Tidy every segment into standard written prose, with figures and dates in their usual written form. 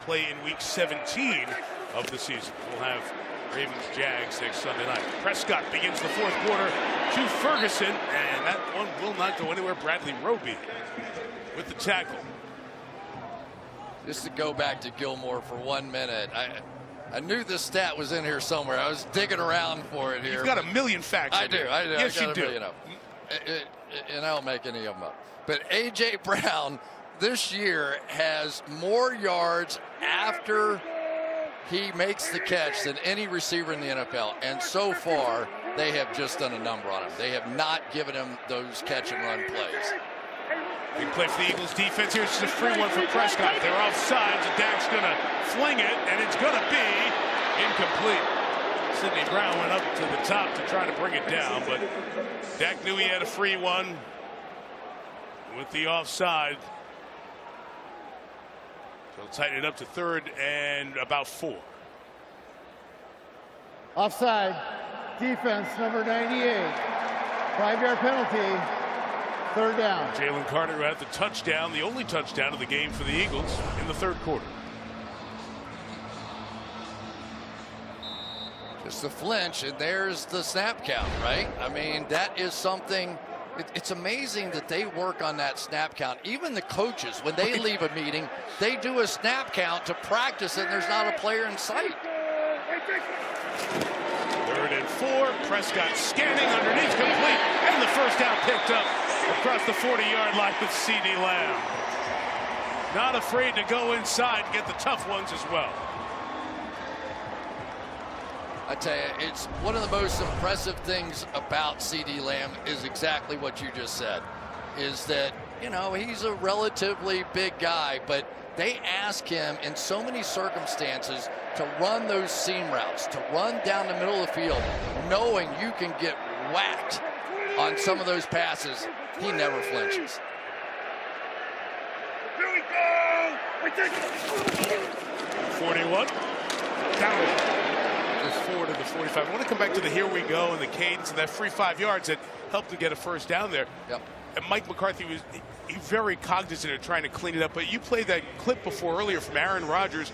play in week 17 of the season. We'll have Ravens-Jags next Sunday night. Prescott begins the fourth quarter to Ferguson, and that one will not go anywhere. Bradley Roby with the tackle. Just to go back to Gilmore for 1 minute, I knew this stat was in here somewhere. I was digging around for it here. You've got a million facts. I do. Yes, you do. And I don't make any of them up. But A.J. Brown this year has more yards after he makes the catch than any receiver in the NFL. And so far, they have just done a number on him. They have not given him those catch and run plays. Big play for the Eagles defense here. It's a free one for Prescott. They're offsides, and Dak's going to fling it, and it's going to be incomplete. Sidney Brown went up to the top to try to bring it down, but Dak knew he had a free one with the offside. So tighten it up to third and about 4. Offside. Defense, number 98. 5-yard penalty. Third down. Jalen Carter had the touchdown, the only touchdown of the game for the Eagles in the third quarter. Just a flinch, and there's the snap count, right? I mean, that is something. It's amazing that they work on that snap count. Even the coaches, when they leave a meeting, they do a snap count to practice it, and there's not a player in sight. Third and 4. Prescott scanning underneath, complete, and the first down picked up across the 40-yard line with C.D. Lamb. Not afraid to go inside and get the tough ones as well. I tell you, it's one of the most impressive things about C.D. Lamb is exactly what you just said, is that, you know, he's a relatively big guy, but they ask him in so many circumstances to run those seam routes, to run down the middle of the field, knowing you can get whacked on some of those passes. He never flinches. Here we go! 41. Down. Forward to the 45. I want to come back to the here we go and the cadence and that free 5 yards that helped to get a first down there. Yep. And Mike McCarthy was very cognizant of trying to clean it up. But you played that clip before earlier from Aaron Rodgers.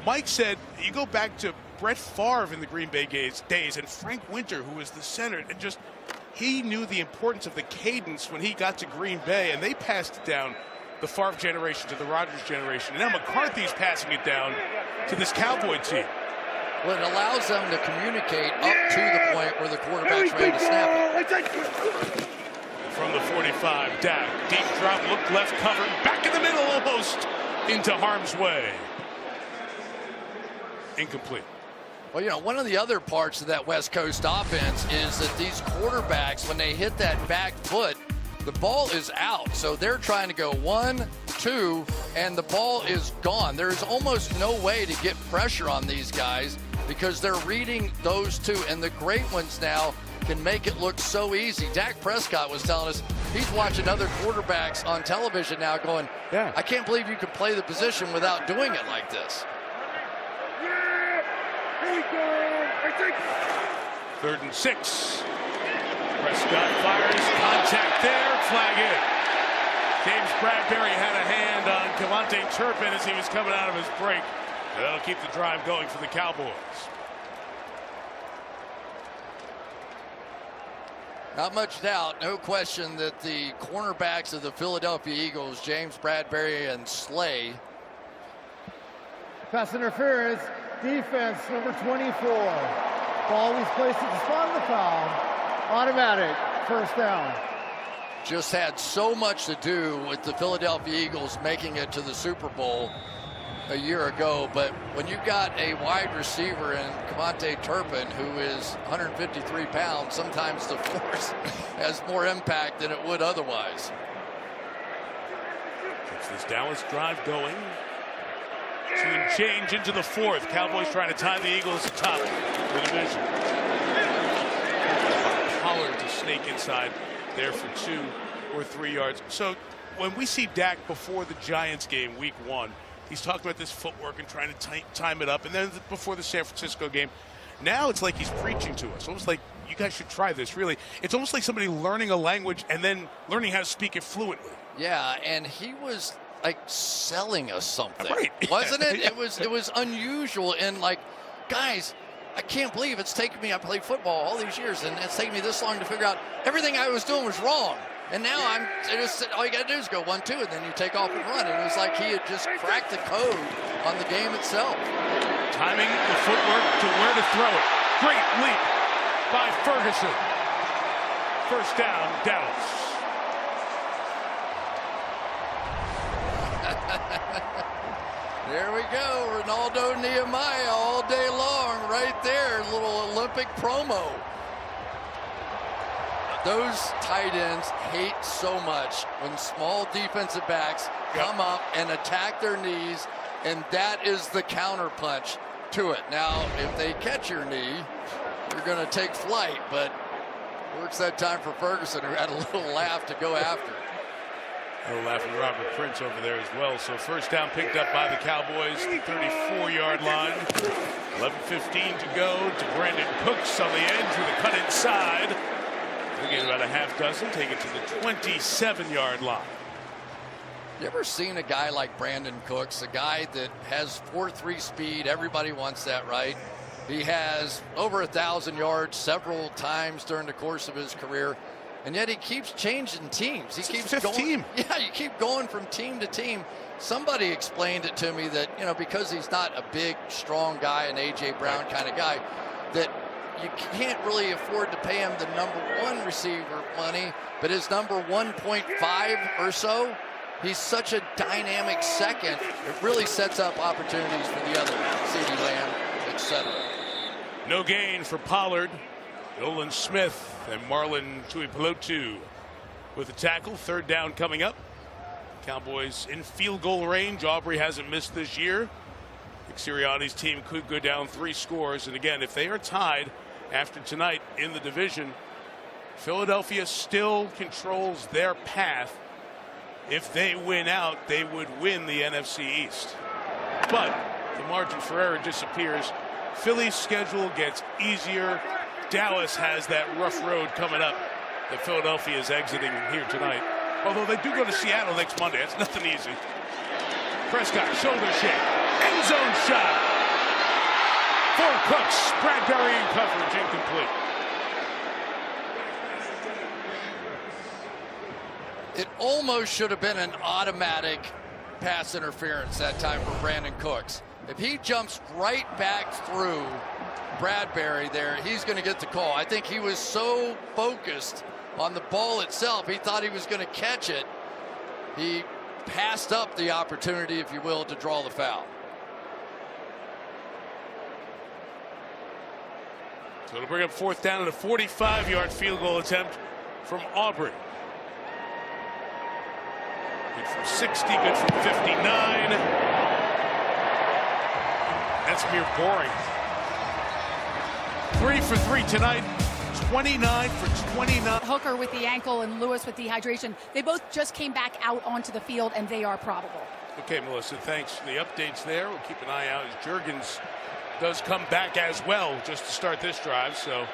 Mike said you go back to Brett Favre in the Green Bay days and Frank Winter, who was the center, and just he knew the importance of the cadence when he got to Green Bay, and they passed it down the Favre generation to the Rodgers generation. And now McCarthy's passing it down to this Cowboy team. Well, it allows them to communicate up to the point where the quarterback's ready to snap it. From the 45, Dak, deep drop, look left, covered, back in the middle, almost into harm's way. Incomplete. Well, you know, one of the other parts of that West Coast offense is that these quarterbacks, when they hit that back foot, the ball is out. So they're trying to go 1, 2, and the ball is gone. There's almost no way to get pressure on these guys because they're reading those two, and the great ones now can make it look so easy. Dak Prescott was telling us he's watching other quarterbacks on television now going, yeah, I can't believe you can play the position without doing it like this. Third and 6. Prescott fires, contact there, flag in. James Bradbury had a hand on Cavante Turpin as he was coming out of his break. That'll keep the drive going for the Cowboys. Not much doubt, no question that the cornerbacks of the Philadelphia Eagles, James Bradbury and Slay. Pass interference. Defense, number 24. Ball was placed at the spot of the foul. Automatic. First down. Just had so much to do with the Philadelphia Eagles making it to the Super Bowl a year ago, but when you've got a wide receiver in Cavante Turpin who is 153 pounds, sometimes the force has more impact than it would otherwise. Keeps this Dallas drive going. 2 and change into the fourth. Cowboys trying to tie the Eagles atop the division. Pollard to snake inside there for 2 or 3 yards. So when we see Dak before the Giants game week 1, he's talking about this footwork and trying to time it up. And then before the San Francisco game, now it's like he's preaching to us. Almost like you guys should try this, really. It's almost like somebody learning a language and then learning how to speak it fluently. Yeah, and he was like selling us something, Right. wasn't it? Yeah. It was unusual, and like, guys, I can't believe it's taken me. I played football all these years, and it's taken me this long to figure out everything I was doing was wrong. And now all you got to do is go 1-2, and then you take off and run. And it was like he had just cracked the code on the game itself. Timing the footwork to where to throw it. Great leap by Ferguson. First down, Dallas. There we go, Ronaldo Nehemiah all day long, right there, little Olympic promo. Those tight ends hate so much when small defensive backs come up and attack their knees, and that is the counterpunch to it. Now, if they catch your knee, you're going to take flight, but works that time for Ferguson, who had a little laugh to go after. No laughing Robert Prince over there as well. So first down picked up by the Cowboys, the 34-yard line. 11:15 to go to Brandon Cooks on the edge with a cut inside. They get about a half dozen, take it to the 27-yard line. You ever seen a guy like Brandon Cooks, a guy that has 4.3 speed? Everybody wants that, right? He has over 1,000 yards several times during the course of his career. And yet he keeps changing teams. He keeps going. Yeah, you keep going from team to team. Somebody explained it to me that, because he's not a big, strong guy, an A.J. Brown kind of guy, that you can't really afford to pay him the number 1 receiver money, but his number 1.5 or so, he's such a dynamic second. It really sets up opportunities for the other, CeeDee Lamb, etc. No gain for Pollard. Nolan Smith and Marlon Tuipulotu with the tackle. Third down coming up. Cowboys in field goal range. Aubrey hasn't missed this year. Sirianni's team could go down 3 scores. And again, if they are tied after tonight in the division, Philadelphia still controls their path. If they win out, they would win the NFC East. But the margin for error disappears. Philly's schedule gets easier. Dallas has that rough road coming up that Philadelphia is exiting here tonight. Although they do go to Seattle next Monday. That's nothing easy. Prescott, shoulder shake. End zone shot. For Cooks. Bradbury in coverage, incomplete. It almost should have been an automatic pass interference that time for Brandon Cooks. If he jumps right back through Bradbury there, he's going to get the call. I think he was so focused on the ball itself, he thought he was going to catch it. He passed up the opportunity, if you will, to draw the foul. So it'll bring up fourth down and a 45-yard field goal attempt from Aubrey. Good from 60, good from 59. That's mere boring. 3 for 3 tonight. 29 for 29. Hooker with the ankle and Lewis with dehydration. They both just came back out onto the field, and they are probable. Okay, Melissa, thanks for the updates there. We'll keep an eye out as Juergens does come back as well just to start this drive. So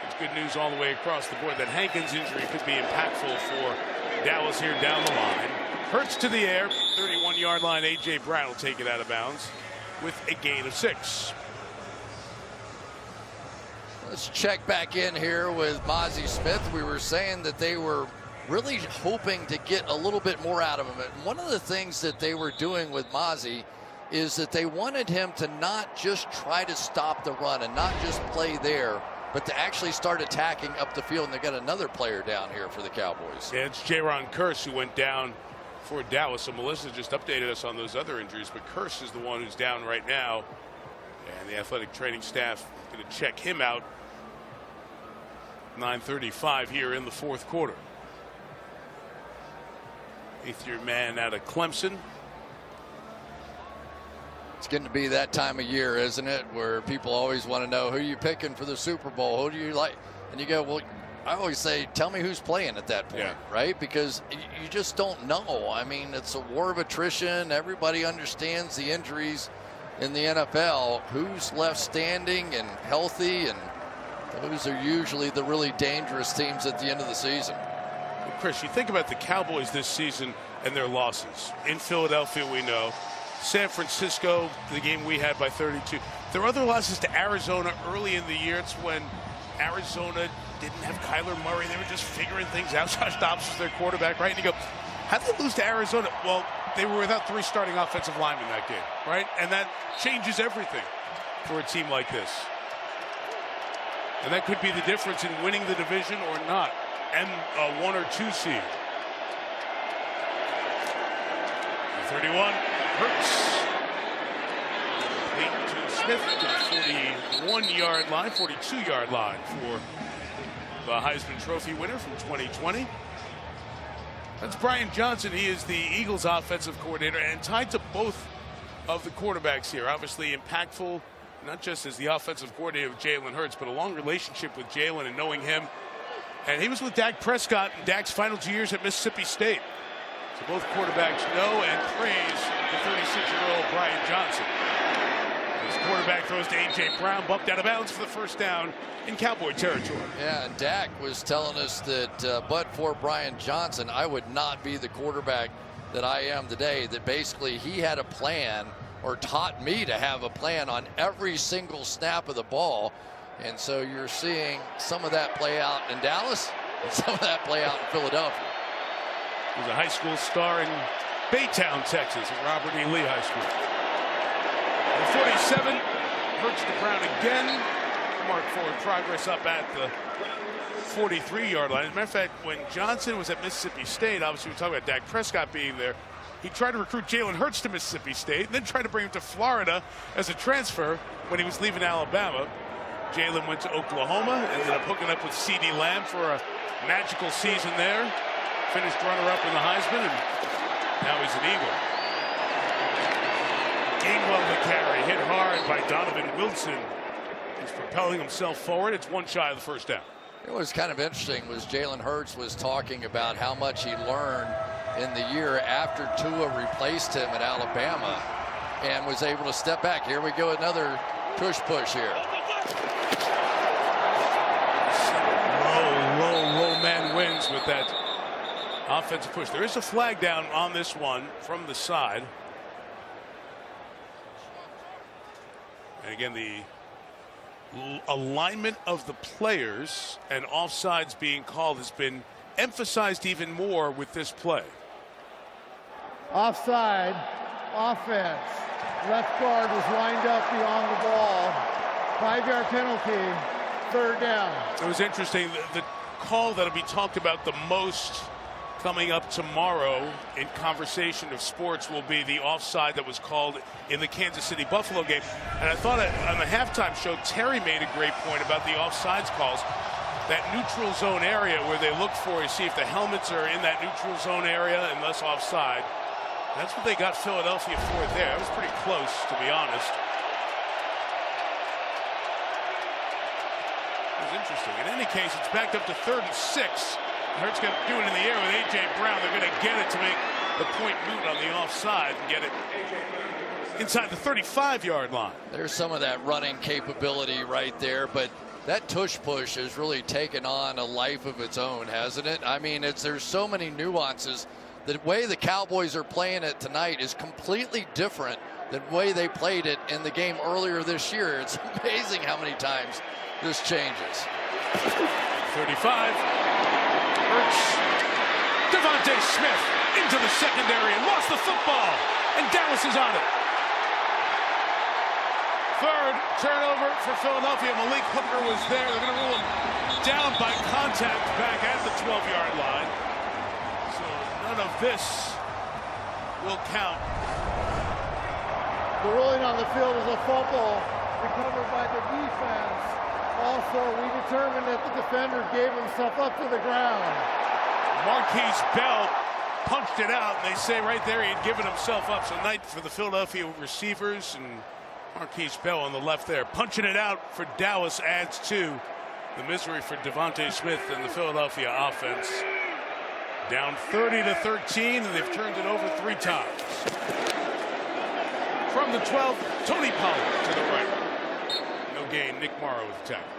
it's good news all the way across the board that Hankins' injury could be impactful for Dallas here down the line. Hurts to the air. 31-yard line. A.J. Brown will take it out of bounds with a gain of 6. Let's check back in here with Mazi Smith. We were saying that they were really hoping to get a little bit more out of him. And one of the things that they were doing with Mazi is that they wanted him to not just try to stop the run and not just play there, but to actually start attacking up the field. And they got another player down here for the Cowboys. Yeah, it's Jaron Kearse who went down for Dallas. So Melissa just updated us on those other injuries, but Kearse is the one who's down right now. And the athletic training staff going to check him out. 9:35 here in the fourth quarter. 8th-year man out of Clemson. It's getting to be that time of year, isn't it, where people always want to know who you picking for the Super Bowl. Who do you like? And you go, well, I always say, tell me who's playing at that point, right? Because you just don't know. I mean, it's a war of attrition. Everybody understands the injuries in the NFL. Who's left standing and healthy, and those are usually the really dangerous teams at the end of the season. Well, Chris, you think about the Cowboys this season, and their losses. In Philadelphia, we know. San Francisco, the game we had by 32. There are other losses to Arizona early in the year. It's when Arizona didn't have Kyler Murray. They were just figuring things out. Josh Dobbs was their quarterback, right? And you go, how did they lose to Arizona? Well, they were without 3 starting offensive linemen that game, right? And that changes everything for a team like this. And that could be the difference in winning the division or not, and a 1 or 2 seed. 31 Hurts. Complete to Smith to the 41-yard line, 42-yard line for the Heisman Trophy winner from 2020. That's Brian Johnson. He is the Eagles offensive coordinator and tied to both of the quarterbacks here. Obviously impactful, not just as the offensive coordinator of Jalen Hurts, but a long relationship with Jalen and knowing him. And he was with Dak Prescott in Dak's final 2 years at Mississippi State. So both quarterbacks know and praise the 36-year-old Brian Johnson. His quarterback throws to A.J. Brown, bumped out of bounds for the first down in Cowboy territory. Yeah, and Dak was telling us that but for Brian Johnson, I would not be the quarterback that I am today. That basically he had a plan, or taught me to have a plan on every single snap of the ball. And so you're seeing some of that play out in Dallas and some of that play out in Philadelphia. He was a high school star in Baytown, Texas, at Robert E. Lee High School. And 47, Hurts to Brown again. Mark forward progress up at the 43-yard line. As a matter of fact, when Johnson was at Mississippi State, obviously we talking about Dak Prescott being there, he tried to recruit Jalen Hurts to Mississippi State and then tried to bring him to Florida as a transfer when he was leaving Alabama. Jalen went to Oklahoma, ended up hooking up with C.D. Lamb for a magical season there. Finished runner-up in the Heisman, and now he's an Eagle. Gainwell the carry, hit hard by Donovan Wilson. He's propelling himself forward. It's one shy of the first down. What was kind of interesting was Jalen Hurts was talking about how much he learned in the year after Tua replaced him at Alabama and was able to step back. Here we go, another push here. Low man wins with that offensive push. There is a flag down on this one from the side. And again, the alignment of the players and offsides being called has been emphasized even more with this play. Offside, offense. Left guard was lined up beyond the ball. 5-yard penalty, 3rd down. It was interesting. The call that'll be talked about the most coming up tomorrow in conversation of sports will be the offside that was called in the Kansas City Buffalo game. And I thought on the halftime show, Terry made a great point about the offsides calls. That neutral zone area where they look for to see if the helmets are in that neutral zone area and thus offside. That's what they got Philadelphia for there. It was pretty close, to be honest. It was interesting. In any case, it's backed up to 3rd and 6. Hurts going to do it in the air with A.J. Brown. They're going to get it to make the point moot on the offside and get it inside the 35-yard line. There's some of that running capability right there, but that tush push has really taken on a life of its own, hasn't it? I mean, there's so many nuances. The way the Cowboys are playing it tonight is completely different than the way they played it in the game earlier this year. It's amazing how many times this changes. 35. Hurts. Devontae Smith into the secondary and lost the football. And Dallas is on it. 3rd turnover for Philadelphia. Malik Hooker was there. They're going to rule him down by contact back at the 12-yard line. So none of this will count. The ruling on the field is a fumble recovered by the defense. Also, we determined that the defender gave himself up to the ground. Marquise Bell punched it out, and they say right there he had given himself up. So night for the Philadelphia receivers, and Marquise Bell on the left there. Punching it out for Dallas adds to the misery for Devontae Smith and the Philadelphia offense. Down 30-13, and they've turned it over 3 times. From the 12, Tony Pollard to the right. No gain. Nick Morrow with the tackle.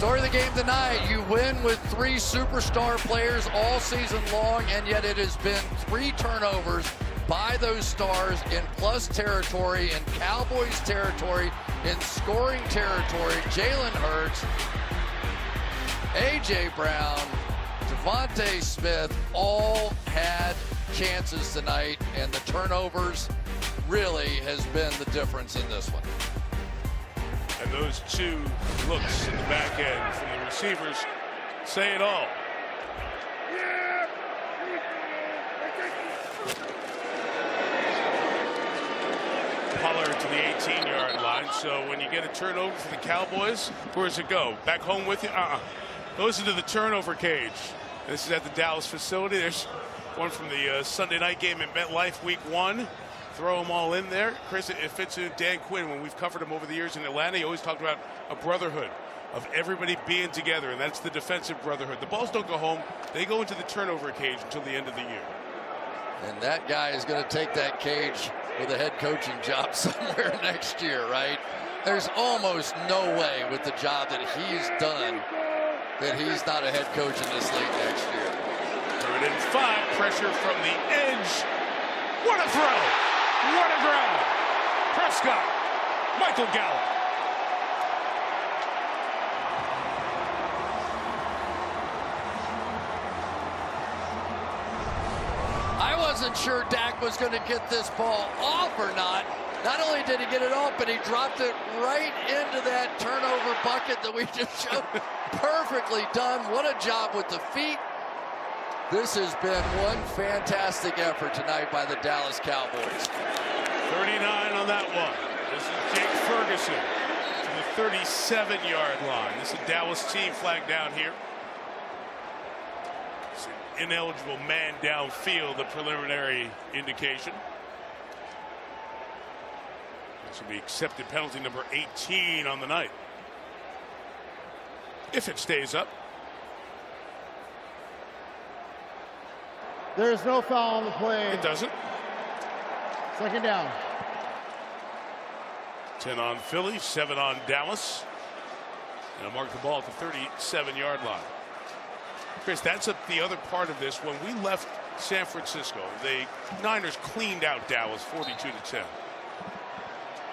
Story of the game tonight, you win with 3 superstar players all season long, and yet it has been 3 turnovers by those stars in plus territory, in Cowboys territory, in scoring territory. Jalen Hurts, A.J. Brown, Devontae Smith all had chances tonight, and the turnovers really has been the difference in this one. And those 2 looks in the back end from the receivers say it all. Pollard to the 18-yard line. So when you get a turnover for the Cowboys, where does it go? Back home with you? Goes into the turnover cage. This is at the Dallas facility. There's one from the Sunday night game at MetLife Week 1. Throw them all in there. Chris, it fits in Dan Quinn. When we've covered him over the years in Atlanta, he always talked about a brotherhood of everybody being together, and that's the defensive brotherhood. The balls don't go home. They go into the turnover cage until the end of the year. And that guy is going to take that cage with a head coaching job somewhere next year, right? There's almost no way with the job that he's done that he's not a head coach in this league next year. 3rd and 5, pressure from the edge. What a throw! What a grab! Prescott, Michael Gallup. I wasn't sure Dak was going to get this ball off or not. Not only did he get it off, but he dropped it right into that turnover bucket that we just showed. Perfectly done. What a job with the feet. This has been one fantastic effort tonight by the Dallas Cowboys. 39 on that one. This is Jake Ferguson to the 37-yard line. This is a Dallas team flag down here. It's an ineligible man downfield, the preliminary indication. This will be accepted penalty number 18 on the night, if it stays up. There's no foul on the play. It doesn't. 2nd down. 10 on Philly, 7 on Dallas. And I'll mark the ball at the 37-yard line. Chris, that's the other part of this. When we left San Francisco, the Niners cleaned out Dallas 42-10.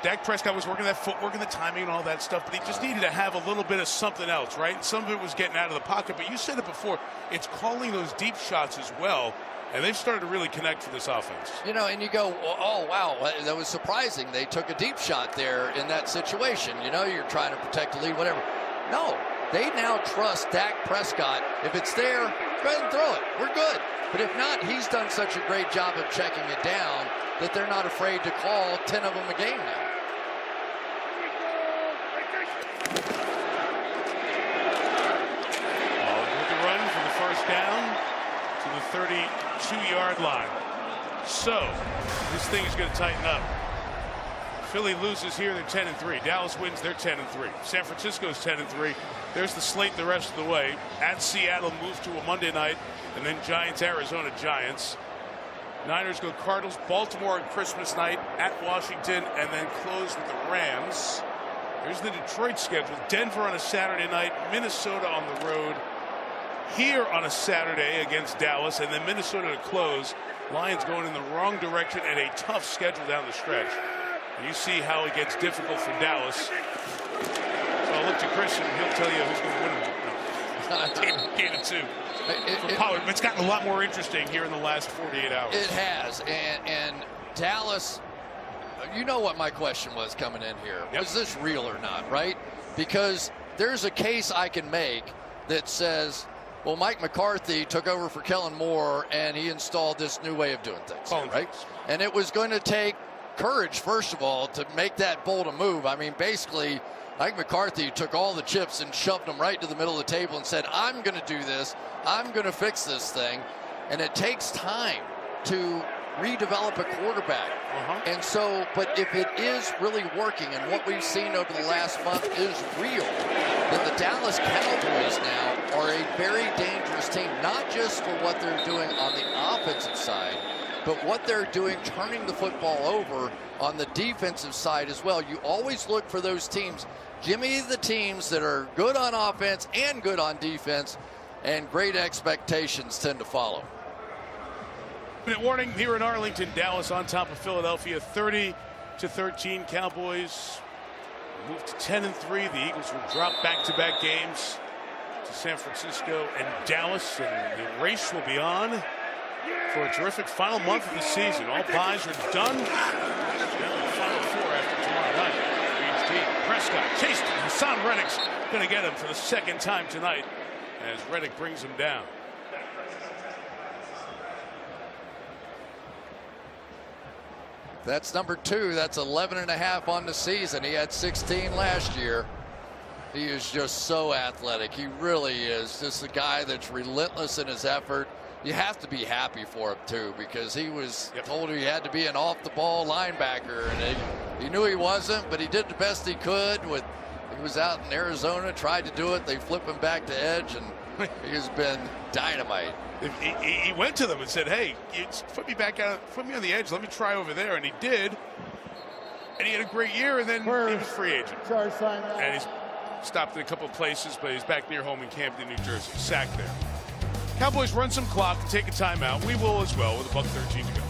Dak Prescott was working that footwork and the timing and all that stuff, but he just needed to have a little bit of something else, right? Some of it was getting out of the pocket, but you said it before, it's calling those deep shots as well, and they've started to really connect for this offense. You know, and you go, oh, wow, that was surprising. They took a deep shot there in that situation. You know, you're trying to protect the lead, whatever. No, they now trust Dak Prescott. If it's there, go ahead and throw it. We're good. But if not, he's done such a great job of checking it down that they're not afraid to call 10 of them a game now. With the run from the 1st down to the 32-yard line. So this thing is going to tighten up. Philly loses here, they're 10-3. Dallas wins, they're 10-3. San Francisco's 10-3. There's the slate the rest of the way. At Seattle, move to a Monday night, and then Giants, Arizona, Giants. Niners go Cardinals, Baltimore on Christmas night, at Washington, and then close with the Rams. There's the Detroit schedule. Denver on a Saturday night, Minnesota on the road, here on a Saturday against Dallas, and then Minnesota to close. Lions going in the wrong direction and a tough schedule down the stretch. And you see how it gets difficult for Dallas. So I'll look to Chris and he'll tell you who's going to win them. No. Game of 2. For Pollard. It's gotten a lot more interesting here in the last 48 hours. It has. And Dallas, you know what my question was coming in here. Yep. Was this real or not, right? Because there's a case I can make that says, well, Mike McCarthy took over for Kellen Moore and he installed this new way of doing things, right? And it was going to take courage, first of all, to make that bold a move. I mean, basically, Mike McCarthy took all the chips and shoved them right to the middle of the table and said, I'm going to do this. I'm going to fix this thing. And it takes time to redevelop a quarterback. And so, but if it is really working and what we've seen over the last month is real, then the Dallas Cowboys now are a very dangerous team, not just for what they're doing on the offensive side, but what they're doing turning the football over on the defensive side as well. You always look for those teams Give me the teams that are good on offense and good on defense, and great expectations tend to follow. Minute warning here in Arlington. Dallas on top of Philadelphia, 30-13. Cowboys move to 10-3. The Eagles will drop back-to-back games to San Francisco and Dallas, and the race will be on for a terrific final month of the season. All buys are done. Now the final four after tomorrow night for each team. Prescott chased him. Hassan Reddick's going to get him for the second time tonight as Reddick brings him down. That's number 2. That's 11.5 on the season. He had 16 last year. He is just so athletic. He really is. Just a guy that's relentless in his effort. You have to be happy for him, too, because he was told he had to be an off-the-ball linebacker, and he knew he wasn't, but he did the best he could. He was out in Arizona, tried to do it. They flip him back to edge, and he has been dynamite. He went to them and said, hey, you put me back out, put me on the edge, let me try over there, and he did. And he had a great year, and then he was free agent. And he's stopped in a couple of places, but he's back near home in Camden, New Jersey. Sacked there. Cowboys run some clock and take a timeout. We will as well with $1:13 to go.